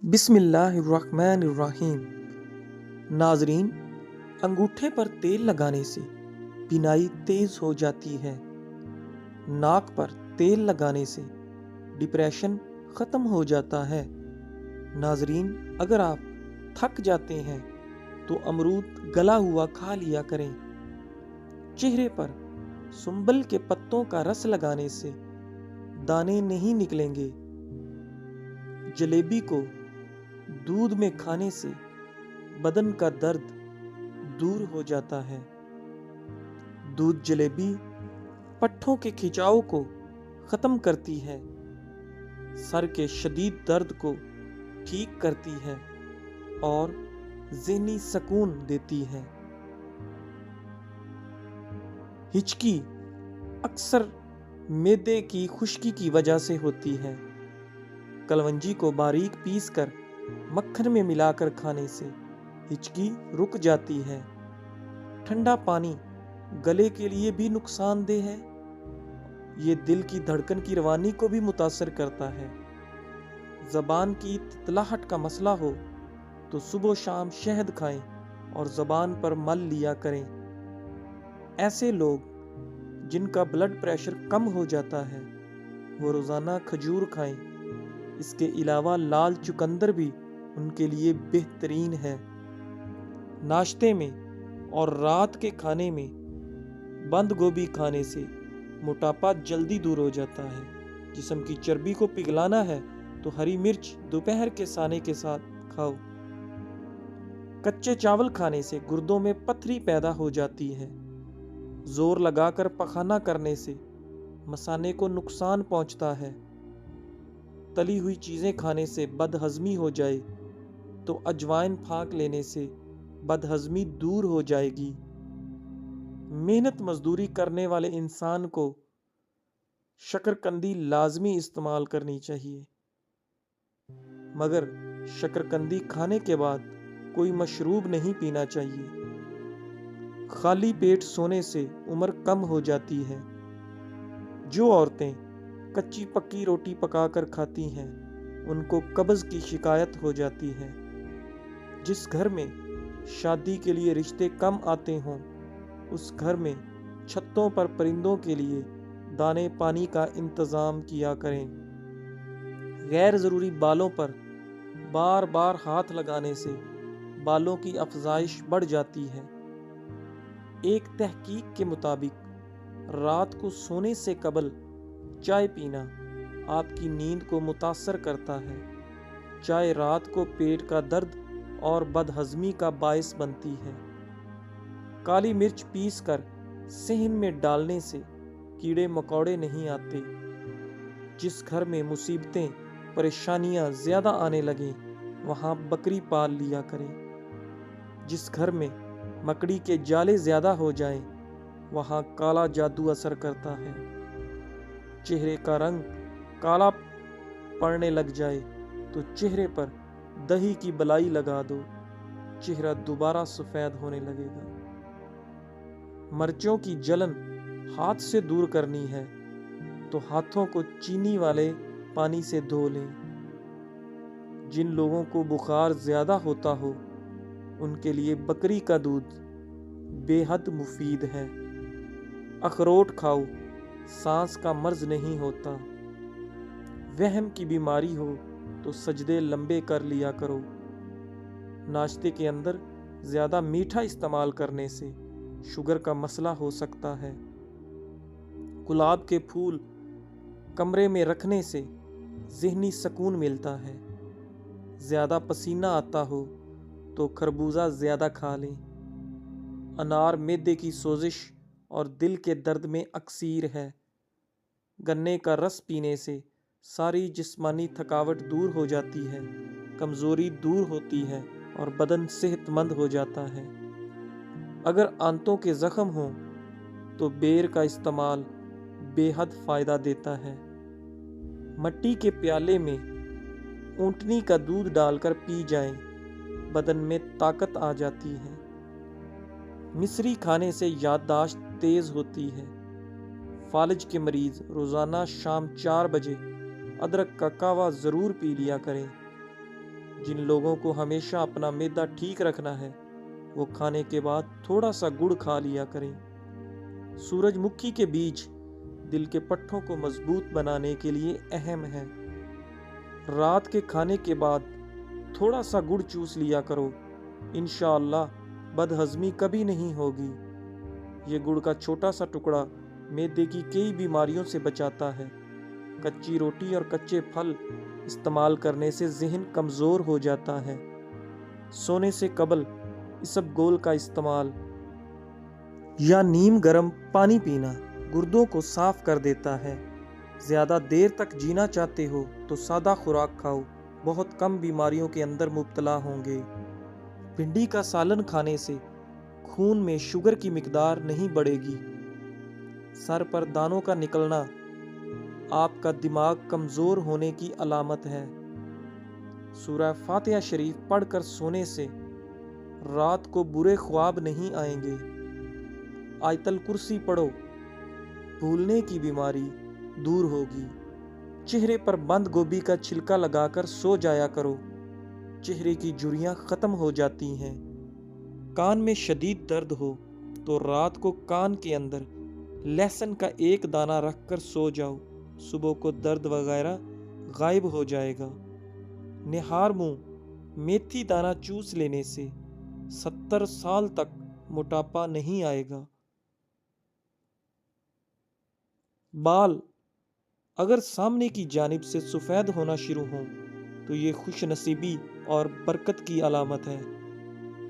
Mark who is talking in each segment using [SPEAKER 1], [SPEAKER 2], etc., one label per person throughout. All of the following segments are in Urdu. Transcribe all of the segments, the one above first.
[SPEAKER 1] بسم اللہ الرحمن الرحیم۔ ناظرین، انگوٹھے پر تیل لگانے سے بینائی تیز ہو جاتی ہے۔ ناک پر تیل لگانے سے ڈپریشن ختم ہو جاتا ہے۔ ناظرین، اگر آپ تھک جاتے ہیں تو امرود گلا ہوا کھا لیا کریں۔ چہرے پر سنبل کے پتوں کا رس لگانے سے دانے نہیں نکلیں گے۔ جلیبی کو دودھ میں کھانے سے بدن کا درد دور ہو جاتا ہے۔ دودھ جلیبی پٹھوں کے کھچاؤ کو ختم کرتی ہے، سر کے شدید درد کو ٹھیک کرتی ہے اور ذہنی سکون دیتی ہے۔ ہچکی اکثر معدے کی خشکی کی وجہ سے ہوتی ہے۔ کلونجی کو باریک پیس کر مکھن میں ملا کر کھانے سے ہچکی رک جاتی ہے۔ ٹھنڈا پانی گلے کے لیے بھی نقصان دہ ہے۔ یہ دل کی دھڑکن کی روانی کو بھی متاثر کرتا ہے۔ زبان کی تتلاہٹ کا مسئلہ ہو تو صبح و شام شہد کھائیں اور زبان پر مل لیا کریں۔ ایسے لوگ جن کا بلڈ پریشر کم ہو جاتا ہے وہ روزانہ کھجور کھائیں۔ اس کے علاوہ لال چقندر بھی ان کے لیے بہترین ہے۔ ناشتے میں اور رات کے کھانے میں بند گوبھی کھانے سے موٹاپا جلدی دور ہو جاتا ہے۔ جسم کی چربی کو پگھلانا ہے تو ہری مرچ دوپہر کے کھانے کے ساتھ کھاؤ۔ کچے چاول کھانے سے گردوں میں پتھری پیدا ہو جاتی ہے۔ زور لگا کر پخانہ کرنے سے مثانے کو نقصان پہنچتا ہے۔ تلی ہوئی چیزیں کھانے سے بد ہضمی ہو جائے تو اجوائن پھاک لینے سے بد ہضمی دور ہو جائے گی۔ محنت مزدوری کرنے والے انسان کو شکرکندی لازمی استعمال کرنی چاہیے، مگر شکرکندی کھانے کے بعد کوئی مشروب نہیں پینا چاہیے۔ خالی پیٹ سونے سے عمر کم ہو جاتی ہے۔ جو عورتیں کچی پکی روٹی پکا کر کھاتی ہیں ان کو قبض کی شکایت ہو جاتی ہے۔ جس گھر میں شادی کے لیے رشتے کم آتے ہوں اس گھر میں چھتوں پر پرندوں کے لیے دانے پانی کا انتظام کیا کریں۔ غیر ضروری بالوں پر بار بار ہاتھ لگانے سے بالوں کی افزائش بڑھ جاتی ہے۔ ایک تحقیق کے مطابق رات کو سونے سے قبل چائے پینا آپ کی نیند کو متاثر کرتا ہے۔ چائے رات کو پیٹ کا درد اور بد ہضمی کا باعث بنتی ہے۔ کالی مرچ پیس کر صحن میں ڈالنے سے کیڑے مکوڑے نہیں آتے۔ جس گھر میں مصیبتیں پریشانیاں زیادہ آنے لگیں وہاں بکری پال لیا کریں۔ جس گھر میں مکڑی کے جالے زیادہ ہو جائیں وہاں کالا جادو اثر کرتا ہے۔ چہرے کا رنگ کالا پڑنے لگ جائے تو چہرے پر دہی کی بلائی لگا دو، چہرہ دوبارہ سفید ہونے لگے گا۔ مرچوں کی جلن ہاتھ سے دور کرنی ہے تو ہاتھوں کو چینی والے پانی سے دھو لیں۔ جن لوگوں کو بخار زیادہ ہوتا ہو ان کے لیے بکری کا دودھ بے حد مفید ہے۔ اخروٹ کھاؤ، سانس کا مرض نہیں ہوتا۔ وہم کی بیماری ہو تو سجدے لمبے کر لیا کرو۔ ناشتے کے اندر زیادہ میٹھا استعمال کرنے سے شوگر کا مسئلہ ہو سکتا ہے۔ گلاب کے پھول کمرے میں رکھنے سے ذہنی سکون ملتا ہے۔ زیادہ پسینہ آتا ہو تو خربوزہ زیادہ کھا لیں۔ انار معدے کی سوزش اور دل کے درد میں اکثیر ہے۔ گنے کا رس پینے سے ساری جسمانی تھکاوٹ دور ہو جاتی ہے، کمزوری دور ہوتی ہے اور بدن صحت مند ہو جاتا ہے۔ اگر آنتوں کے زخم ہوں تو بیر کا استعمال بے حد فائدہ دیتا ہے۔ مٹی کے پیالے میں اونٹنی کا دودھ ڈال کر پی جائیں، بدن میں طاقت آ جاتی ہے۔ مصری کھانے سے یادداشت تیز ہوتی ہے۔ فالج کے مریض روزانہ شام 4 بجے ادرک کا قہوہ ضرور پی لیا کریں۔ جن لوگوں کو ہمیشہ اپنا معدہ ٹھیک رکھنا ہے وہ کھانے کے بعد تھوڑا سا گڑ کھا لیا کریں۔ سورج مکھی کے بیج دل کے پٹھوں کو مضبوط بنانے کے لیے اہم ہے۔ رات کے کھانے کے بعد تھوڑا سا گڑ چوس لیا کرو، انشاءاللہ بد ہضمی کبھی نہیں ہوگی۔ یہ گڑ کا چھوٹا سا ٹکڑا معدے کی کئی بیماریوں سے بچاتا ہے۔ کچی روٹی اور کچے پھل استعمال کرنے سے ذہن کمزور ہو جاتا ہے۔ سونے سے قبل اسبگول کا استعمال یا نیم گرم پانی پینا گردوں کو صاف کر دیتا ہے۔ زیادہ دیر تک جینا چاہتے ہو تو سادہ خوراک کھاؤ، بہت کم بیماریوں کے اندر مبتلا ہوں گے۔ بھنڈی کا سالن کھانے سے خون میں شوگر کی مقدار نہیں بڑھے گی۔ سر پر دانوں کا نکلنا آپ کا دماغ کمزور ہونے کی علامت ہے۔ سورہ فاتحہ شریف پڑھ کر سونے سے رات کو برے خواب نہیں آئیں گے۔ آیت الکرسی پڑھو، بھولنے کی بیماری دور ہوگی۔ چہرے پر بند گوبھی کا چھلکا لگا کر سو جایا کرو، چہرے کی جھریاں ختم ہو جاتی ہیں۔ کان میں شدید درد ہو تو رات کو کان کے اندر لہسن کا ایک دانہ رکھ کر سو جاؤ، صبح کو درد وغیرہ غائب ہو جائے گا۔ نہار منہ میتھی دانہ چوس لینے سے 70 سال تک موٹاپا نہیں آئے گا۔ بال اگر سامنے کی جانب سے سفید ہونا شروع ہوں تو یہ خوش نصیبی اور برکت کی علامت ہے،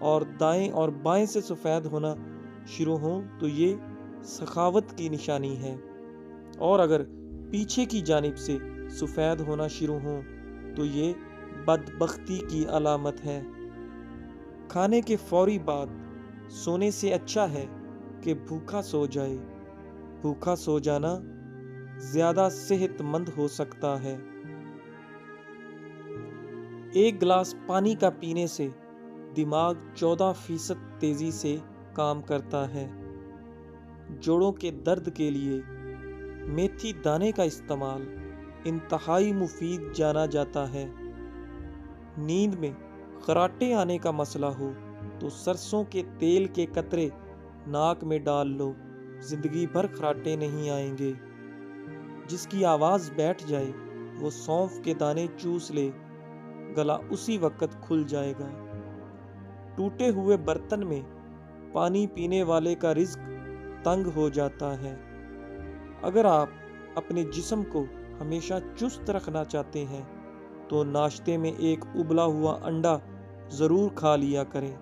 [SPEAKER 1] اور دائیں اور بائیں سے سفید ہونا شروع ہوں تو یہ سخاوت کی نشانی ہے، اور اگر پیچھے کی جانب سے سفید ہونا شروع ہوں تو یہ بدبختی کی علامت ہے۔ کھانے کے فوری بعد سونے سے اچھا ہے کہ بھوکا سو جائے۔ بھوکا سو جانا زیادہ صحت مند ہو سکتا ہے۔ ایک گلاس پانی کا پینے سے دماغ 14% تیزی سے کام کرتا ہے۔ جوڑوں کے درد کے لیے میتھی دانے کا استعمال انتہائی مفید جانا جاتا ہے۔ نیند میں خراٹے آنے کا مسئلہ ہو تو سرسوں کے تیل کے قطرے ناک میں ڈال لو، زندگی بھر خراٹے نہیں آئیں گے۔ جس کی آواز بیٹھ جائے وہ سونف کے دانے چوس لے، گلا اسی وقت کھل جائے گا۔ ٹوٹے ہوئے برتن میں پانی پینے والے کا رزق تنگ ہو جاتا ہے۔ اگر آپ اپنے جسم کو ہمیشہ چست رکھنا چاہتے ہیں تو ناشتے میں ایک ابلا ہوا انڈا ضرور کھا لیا کریں۔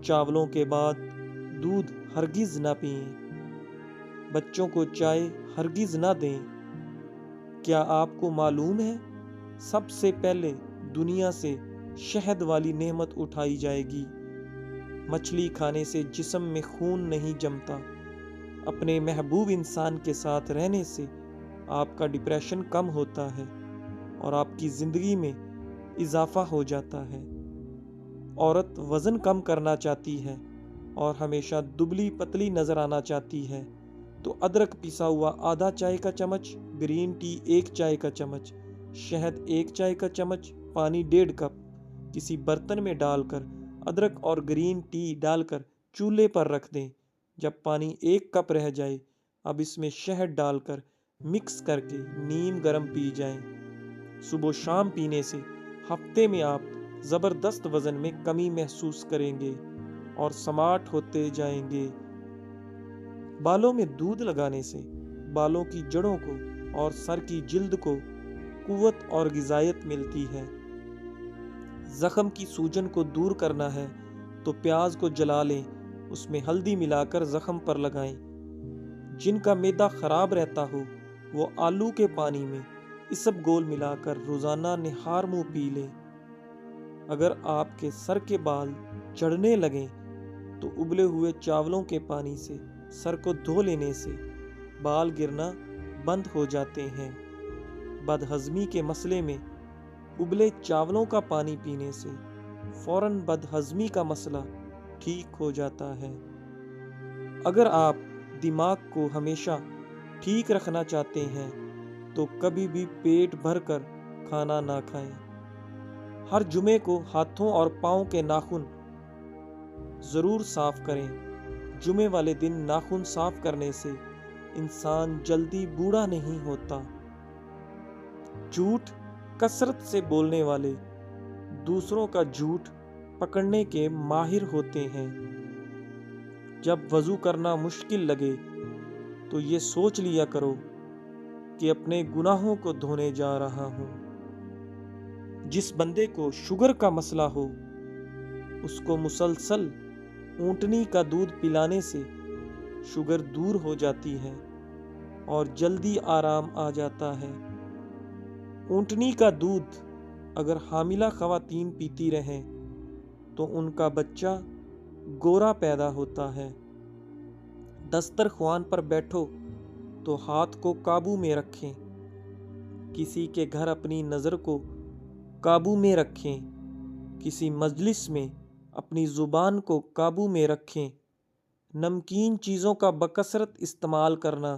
[SPEAKER 1] چاولوں کے بعد دودھ ہرگز نہ پئیں۔ بچوں کو چائے ہرگز نہ دیں۔ کیا آپ کو معلوم ہے سب سے پہلے دنیا سے شہد والی نعمت اٹھائی جائے گی؟ مچھلی کھانے سے جسم میں خون نہیں جمتا۔ اپنے محبوب انسان کے ساتھ رہنے سے آپ کا ڈپریشن کم ہوتا ہے اور آپ کی زندگی میں اضافہ ہو جاتا ہے۔ عورت وزن کم کرنا چاہتی ہے اور ہمیشہ دبلی پتلی نظر آنا چاہتی ہے تو ادرک پسا ہوا آدھا چائے کا چمچ، گرین ٹی 1 چائے کا چمچ، شہد 1 چائے کا چمچ، پانی 1.5 کپ کسی برتن میں ڈال کر ادرک اور گرین ٹی ڈال کر چولہے پر رکھ دیں۔ جب پانی 1 کپ رہ جائے اب اس میں شہد ڈال کر مکس کر کے نیم گرم پی جائیں۔ صبح و شام پینے سے ہفتے میں آپ زبردست وزن میں کمی محسوس کریں گے اور سمارٹ ہوتے جائیں گے۔ بالوں میں دودھ لگانے سے بالوں کی جڑوں کو اور سر کی جلد کو قوت اور غذائیت ملتی ہے۔ زخم کی سوجن کو دور کرنا ہے تو پیاز کو جلا لیں، اس میں ہلدی ملا کر زخم پر لگائیں۔ جن کا معدہ خراب رہتا ہو وہ آلو کے پانی میں اسبگول ملا کر روزانہ نہار منہ پی لیں۔ اگر آپ کے سر کے بال جھڑنے لگیں تو ابلے ہوئے چاولوں کے پانی سے سر کو دھو لینے سے بال گرنا بند ہو جاتے ہیں۔ بد ہضمی کے مسئلے میں ابلے چاولوں کا پانی پینے سے فوراً بد ہضمی کا مسئلہ ٹھیک ہو جاتا ہے۔ اگر آپ دماغ کو ہمیشہ ٹھیک رکھنا چاہتے ہیں تو کبھی بھی پیٹ بھر کر کھانا نہ کھائیں۔ ہر جمعے کو ہاتھوں اور پاؤں کے ناخن ضرور صاف کریں۔ جمعے والے دن ناخن صاف کرنے سے انسان جلدی بوڑھا نہیں ہوتا۔ جھوٹ کثرت سے بولنے والے دوسروں کا جھوٹ پکڑنے کے ماہر ہوتے ہیں۔ جب وضو کرنا مشکل لگے تو یہ سوچ لیا کرو کہ اپنے گناہوں کو دھونے جا رہا ہوں۔ جس بندے کو شوگر کا مسئلہ ہو، اس کو مسلسل اونٹنی کا دودھ پلانے سے شوگر دور ہو جاتی ہے اور جلدی آرام آ جاتا ہے۔ اونٹنی کا دودھ اگر حاملہ خواتین پیتی رہیں تو ان کا بچہ گورا پیدا ہوتا ہے۔ دسترخوان پر بیٹھو تو ہاتھ کو قابو میں رکھیں۔ کسی کے گھر اپنی نظر کو قابو میں رکھیں۔ کسی مجلس میں اپنی زبان کو قابو میں رکھیں۔ نمکین چیزوں کا بکثرت استعمال کرنا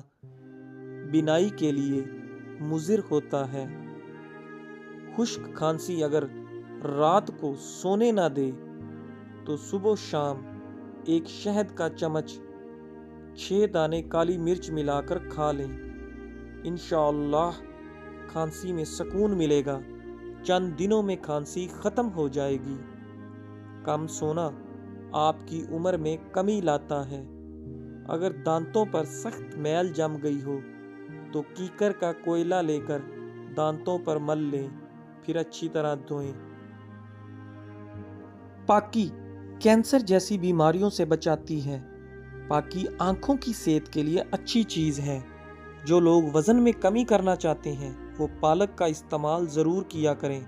[SPEAKER 1] بینائی کے لیے مضر ہوتا ہے۔ خشک کھانسی اگر رات کو سونے نہ دے تو صبح و شام ایک شہد کا چمچ 6 دانے کالی مرچ ملا کر کھا لیں۔ انشاءاللہ کھانسی میں سکون ملے گا۔ چند دنوں میں کھانسی ختم ہو جائے گی۔ کم سونا آپ کی عمر میں کمی لاتا ہے۔ اگر دانتوں پر سخت میل جم گئی ہو تو کیکر کا کوئلہ لے کر دانتوں پر مل لیں، پھر اچھی طرح دھوئیں۔ پاکی کینسر جیسی بیماریوں سے بچاتی ہے۔ پاکی آنکھوں کی صحت کے لیے اچھی چیز ہے۔ جو لوگ وزن میں کمی کرنا چاہتے ہیں وہ پالک کا استعمال ضرور کیا کریں۔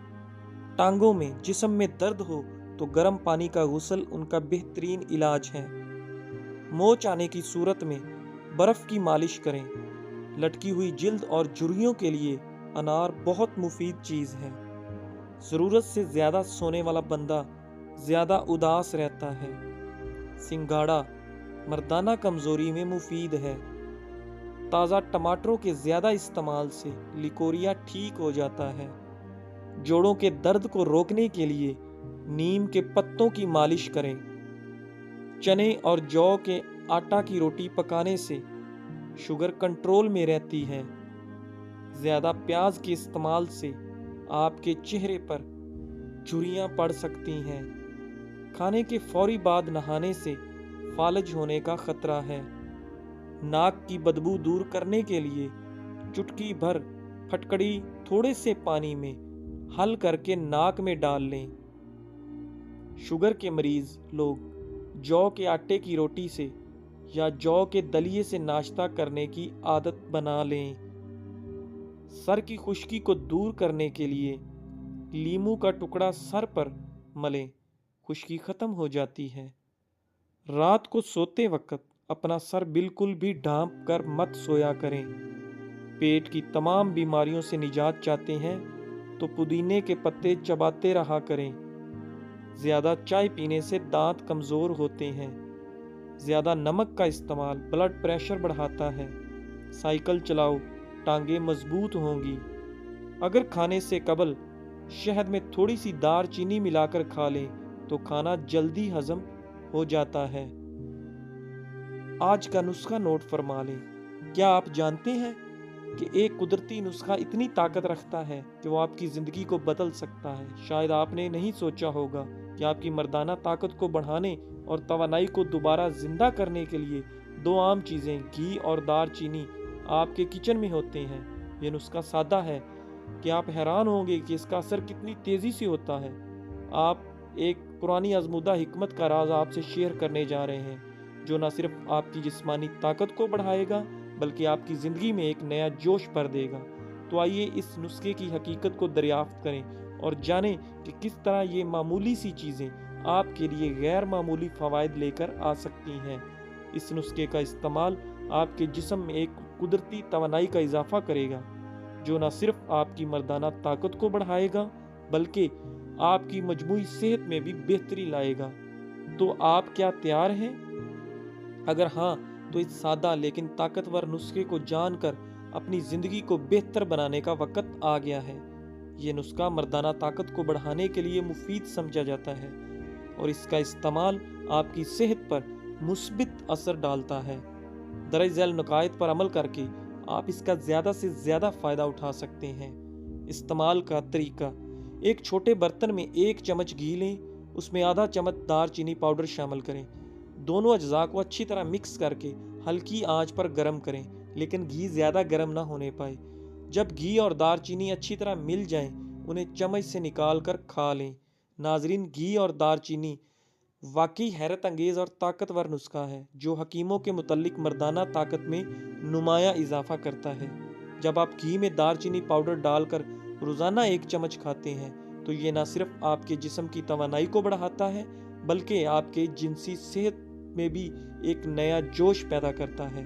[SPEAKER 1] ٹانگوں میں جسم میں درد ہو تو گرم پانی کا غسل ان کا بہترین علاج ہے۔ موچ آنے کی صورت میں برف کی مالش کریں۔ لٹکی ہوئی جلد اور جھریوں کے لیے انار بہت مفید چیز ہے۔ ضرورت سے زیادہ سونے والا بندہ زیادہ اداس رہتا ہے۔ سنگھاڑا مردانہ کمزوری میں مفید ہے۔ تازہ ٹماٹروں کے زیادہ استعمال سے لیکوریا ٹھیک ہو جاتا ہے۔ جوڑوں کے درد کو روکنے کے لیے نیم کے پتوں کی مالش کریں۔ چنے اور جو کے آٹا کی روٹی پکانے سے شوگر کنٹرول میں رہتی ہے۔ زیادہ پیاز کے استعمال سے آپ کے چہرے پر جھریاں پڑ سکتی ہیں۔ کھانے کے فوری بعد نہانے سے فالج ہونے کا خطرہ ہے۔ ناک کی بدبو دور کرنے کے لیے چٹکی بھر پھٹکڑی تھوڑے سے پانی میں حل کر کے ناک میں ڈال لیں۔ شوگر کے مریض لوگ جو کے آٹے کی روٹی سے یا جو کے دلیے سے ناشتہ کرنے کی عادت بنا لیں۔ سر کی خشکی کو دور کرنے کے لیے لیموں کا ٹکڑا سر پر ملیں، خشکی ختم ہو جاتی ہے۔ رات کو سوتے وقت اپنا سر بالکل بھی ڈھانپ کر مت سویا کریں۔ پیٹ کی تمام بیماریوں سے نجات چاہتے ہیں تو پودینے کے پتے چباتے رہا کریں۔ زیادہ چائے پینے سے دانت کمزور ہوتے ہیں۔ زیادہ نمک کا استعمال بلڈ پریشر بڑھاتا ہے۔ سائیکل چلاؤ، ٹانگیں مضبوط ہوں گی۔ اگر کھانے سے قبل شہد میں تھوڑی سی دار چینی ملا کر کھا لیں تو کھانا جلدی ہضم ہو جاتا ہے۔ آج کا نسخہ نوٹ فرما لیں۔ کیا آپ جانتے ہیں کہ ایک قدرتی نسخہ اتنی طاقت رکھتا ہے کہ وہ آپ کی زندگی کو بدل سکتا ہے؟ شاید آپ نے نہیں سوچا ہوگا کہ آپ کی مردانہ طاقت کو بڑھانے اور توانائی کو دوبارہ زندہ کرنے کے لیے 2 عام چیزیں گھی اور دار چینی آپ کے کچن میں ہوتے ہیں۔ یہ نسخہ سادہ ہے کہ آپ حیران ہوں گے کہ اس کا اثر کتنی تیزی سے ہوتا ہے۔ آپ ایک پرانی آزمودہ حکمت کا راز آپ سے شیئر کرنے جا رہے ہیں جو نہ صرف آپ کی جسمانی طاقت کو بڑھائے گا بلکہ آپ کی زندگی میں ایک نیا جوش بھر دے گا۔ تو آئیے اس نسخے کی حقیقت کو دریافت کریں اور جانیں کہ کس طرح یہ معمولی سی چیزیں آپ کے لیے غیر معمولی فوائد لے کر آ سکتی ہیں۔ اس نسخے کا استعمال آپ کے جسم میں ایک قدرتی توانائی کا اضافہ کرے گا جو نہ صرف آپ کی مردانہ طاقت کو بڑھائے گا بلکہ آپ کی مجموعی صحت میں بھی بہتری لائے گا۔ تو آپ کیا تیار ہیں؟ اگر ہاں تو اس سادہ لیکن طاقتور نسخے کو جان کر اپنی زندگی کو بہتر بنانے کا وقت آ گیا ہے۔ یہ نسخہ مردانہ طاقت کو بڑھانے کے لیے مفید سمجھا جاتا ہے اور اس کا استعمال آپ کی صحت پر مثبت اثر ڈالتا ہے۔ درج ذیل نکات پر عمل کر کے آپ اس کا زیادہ سے زیادہ فائدہ اٹھا سکتے ہیں۔ استعمال کا طریقہ: ایک چھوٹے برتن میں 1 چمچ گھی لیں، اس میں آدھا چمچ دار چینی پاؤڈر شامل کریں۔ دونوں اجزاء کو اچھی طرح مکس کر کے ہلکی آنچ پر گرم کریں، لیکن گھی زیادہ گرم نہ ہونے پائے۔ جب گھی اور دار چینی اچھی طرح مل جائیں، انہیں چمچ سے نکال کر کھا لیں۔ ناظرین، گھی اور دار چینی واقعی حیرت انگیز اور طاقتور نسخہ ہے جو حکیموں کے متعلق مردانہ طاقت میں نمایاں اضافہ کرتا ہے۔ جب آپ گھی میں دار چینی پاؤڈر ڈال کر روزانہ 1 چمچ کھاتے ہیں تو یہ نہ صرف آپ کے جسم کی توانائی کو بڑھاتا ہے بلکہ آپ کے جنسی صحت میں بھی ایک نیا جوش پیدا کرتا ہے۔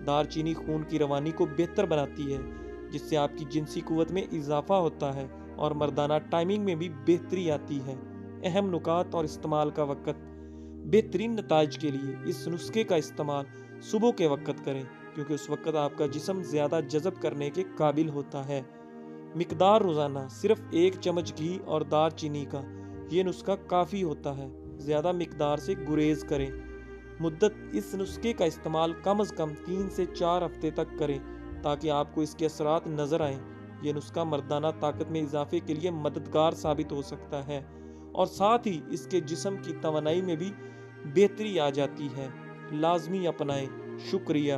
[SPEAKER 1] دار چینی خون کی روانی کو بہتر بناتی ہے، جس سے آپ کی جنسی قوت میں اضافہ ہوتا ہے اور مردانہ ٹائمنگ میں بھی بہتری آتی ہے۔ اہم نکات اور استعمال کا وقت: بہترین نتائج کے لیے اس نسخے کا استعمال صبح کے وقت کریں کیونکہ اس وقت آپ کا جسم زیادہ جذب کرنے کے قابل ہوتا ہے۔ مقدار: روزانہ صرف 1 چمچ گھی اور دار چینی کا یہ نسخہ کافی ہوتا ہے، زیادہ مقدار سے گریز کریں۔ مدت: اس نسخے کا استعمال کم از کم 3 سے 4 ہفتے تک کریں تاکہ آپ کو اس کے اثرات نظر آئیں۔ یہ نسخہ مردانہ طاقت میں اضافے کے لیے مددگار ثابت ہو سکتا ہے اور ساتھ ہی اس کے جسم کی توانائی میں بھی بہتری آ جاتی ہے۔ لازمی اپنائیں۔ شکریہ۔